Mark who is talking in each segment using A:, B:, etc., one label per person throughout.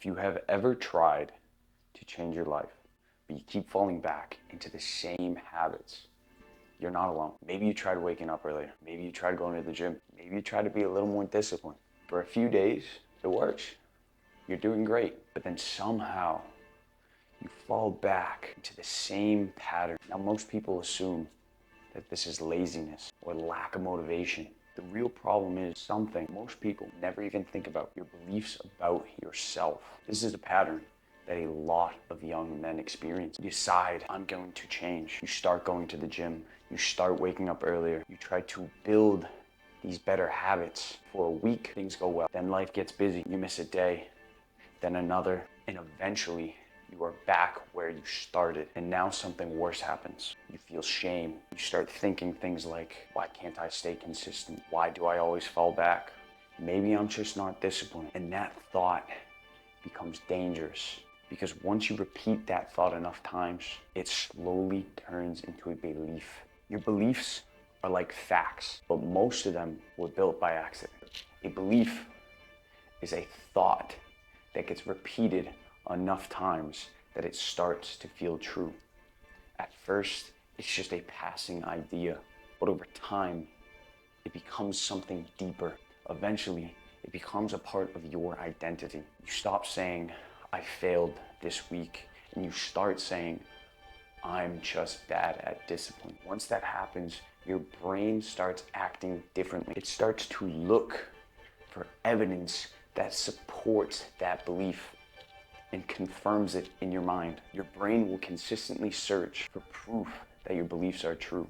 A: If you have ever tried to change your life, but you keep falling back into the same habits, you're not alone. Maybe you tried waking up earlier. Maybe you tried going to the gym. Maybe you tried to be a little more disciplined. For a few days, it works. You're doing great. But then somehow you fall back into the same pattern. Now, most people assume that this is laziness or lack of motivation. The real problem is something most people never even think about: your beliefs about yourself. This is a pattern that a lot of young men experience. You decide, I'm going to change. You start going to the gym. You start waking up earlier. You try to build these better habits. For a week, things go well. Then life gets busy. You miss a day, then another, and eventually you are back where you started. And now something worse happens. You feel shame. You start thinking things like, why can't I stay consistent? Why do I always fall back? Maybe I'm just not disciplined. And that thought becomes dangerous, because once you repeat that thought enough times, it slowly turns into a belief. Your beliefs are like facts, but most of them were built by accident. A belief is a thought that gets repeated enough times that it starts to feel true. At first, it's just a passing idea, but over time, it becomes something deeper. Eventually, it becomes a part of your identity. You stop saying, I failed this week, and you start saying, I'm just bad at discipline. Once that happens, your brain starts acting differently. It starts to look for evidence that supports that belief and confirms it in your mind. Your brain will consistently search for proof that your beliefs are true.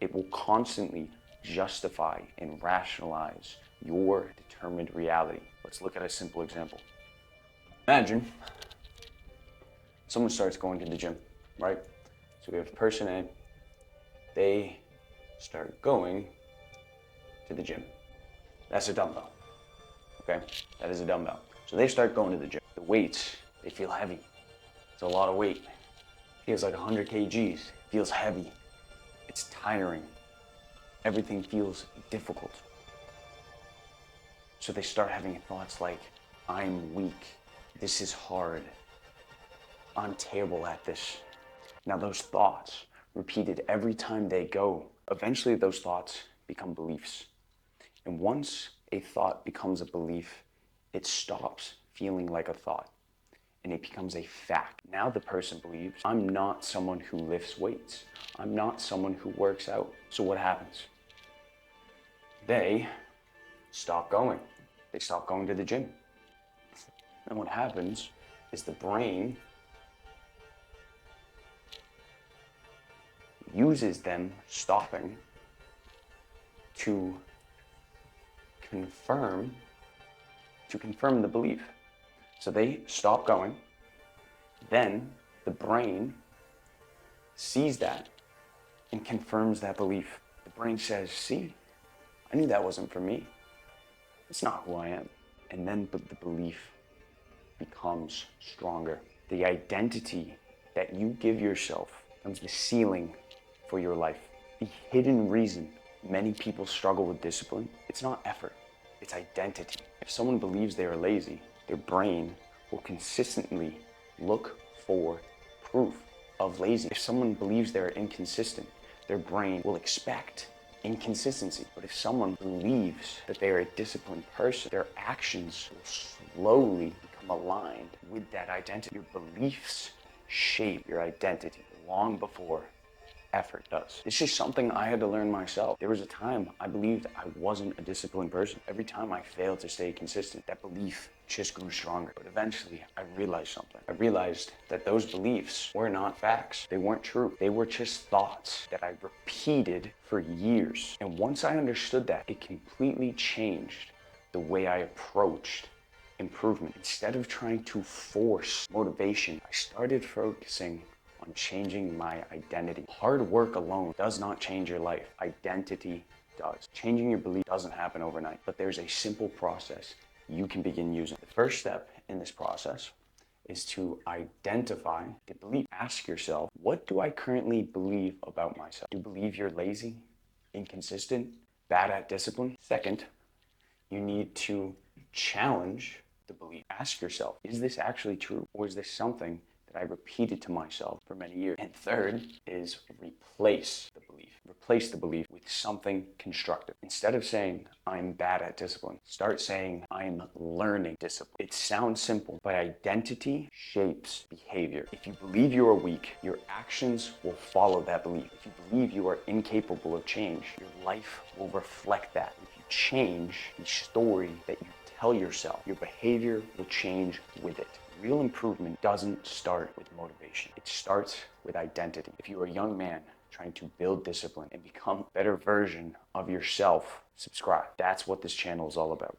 A: It will constantly justify and rationalize your determined reality. Let's look at a simple example. Imagine someone starts going to the gym, right? So we have person A, they start going to the gym. That's a dumbbell, okay? That is a dumbbell. So they start going to the gym. The weights, they feel heavy. It's a lot of weight. Feels like 100 kgs. Feels heavy. It's tiring. Everything feels difficult. So they start having thoughts like, I'm weak. This is hard. I'm terrible at this. Now those thoughts, repeated every time they go, eventually those thoughts become beliefs. And once a thought becomes a belief, it stops feeling like a thought and it becomes a fact. Now the person believes, I'm not someone who lifts weights. I'm not someone who works out. So what happens? They stop going. They stop going to the gym. And what happens is the brain uses them stopping to confirm the belief. So they stop going, then the brain sees that and confirms that belief. The brain says, see, I knew that wasn't for me. It's not who I am. And then the belief becomes stronger. The identity that you give yourself becomes the ceiling for your life. The hidden reason many people struggle with discipline, it's not effort, it's identity. If someone believes they are lazy, their brain will consistently look for proof of laziness. If someone believes they're inconsistent, their brain will expect inconsistency. But if someone believes that they are a disciplined person, their actions will slowly become aligned with that identity. Your beliefs shape your identity long before effort does. This is something I had to learn myself. There was a time I believed I wasn't a disciplined person. Every time I failed to stay consistent, that belief just grew stronger. But eventually I realized something. I realized that those beliefs were not facts. They weren't true. They were just thoughts that I repeated for years. And once I understood that, it completely changed the way I approached improvement. Instead of trying to force motivation, I started focusing on changing my identity. Hard work alone does not change your life. Identity does. Changing your belief doesn't happen overnight, but there's a simple process you can begin using. The first step in this process is to identify the belief. Ask yourself, what do I currently believe about myself? Do you believe you're lazy, inconsistent, bad at discipline? Second, you need to challenge the belief. Ask yourself, is this actually true? Or is this something that I repeated to myself for many years? And third is replace the belief. Replace the belief with something constructive. Instead of saying, I'm bad at discipline, start saying, I'm learning discipline. It sounds simple, but identity shapes behavior. If you believe you are weak, your actions will follow that belief. If you believe you are incapable of change, your life will reflect that. If you change the story that you tell yourself, your behavior will change with it. Real improvement doesn't start with motivation. It starts with identity. If you are a young man trying to build discipline and become a better version of yourself, subscribe. That's what this channel is all about.